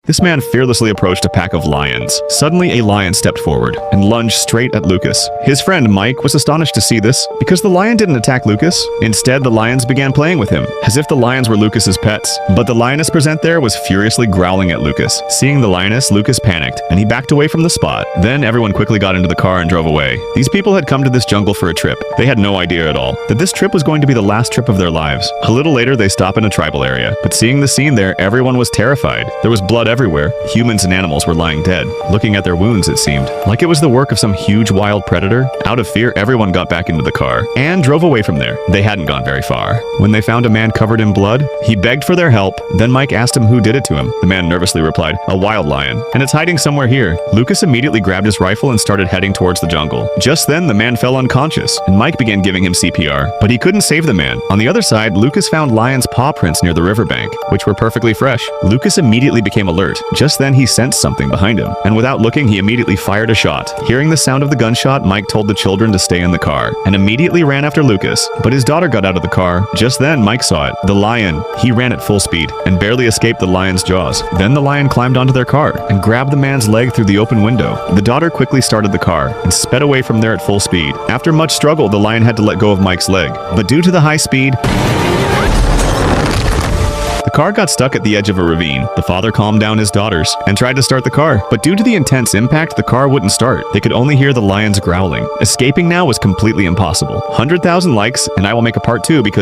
This man fearlessly approached a pack of lions. Suddenly, a lion stepped forward and lunged straight at Lucas. His friend Mike was astonished to see this because the lion didn't attack Lucas. Instead, the lions began playing with him, as if the lions were Lucas's pets. But the lioness present there was furiously growling at Lucas. Seeing the lioness, Lucas panicked, and he backed away from the spot. Then everyone quickly got into the car and drove away. These people had come to this jungle for a trip. They had no idea at all that this trip was going to be the last trip of their lives. A little later, they stop in a tribal area, but seeing the scene there, everyone was terrified. There was blood everywhere. Humans and animals were lying dead. Looking at their wounds, it seemed like it was the work of some huge wild predator. Out of fear, everyone got back into the car and drove away from there. They hadn't gone very far when they found a man covered in blood. He begged for their help. Then Mike asked him who did it to him. The man nervously replied, "A wild lion, and it's hiding somewhere here." Lucas immediately grabbed his rifle and started heading towards the jungle. Just then, the man fell unconscious, and Mike began giving him CPR, but he couldn't save the man. On the other side, Lucas found lion's paw prints near the riverbank, which were perfectly fresh. Lucas immediately became alert. Just then, he sensed something behind him, and without looking, he immediately fired a shot. Hearing the sound of the gunshot, Mike told the children to stay in the car, and immediately ran after Lucas, but his daughter got out of the car. Just then, Mike saw it. The lion. He ran at full speed, and barely escaped the lion's jaws. Then the lion climbed onto their car, and grabbed the man's leg through the open window. The daughter quickly started the car, and sped away from there at full speed. After much struggle, the lion had to let go of Mike's leg, but due to the high speed, the car got stuck at the edge of a ravine. The father calmed down his daughters and tried to start the car, but due to the intense impact, the car wouldn't start. They could only hear the lions growling. Escaping now was completely impossible. 100,000 likes, and I will make a part 2 because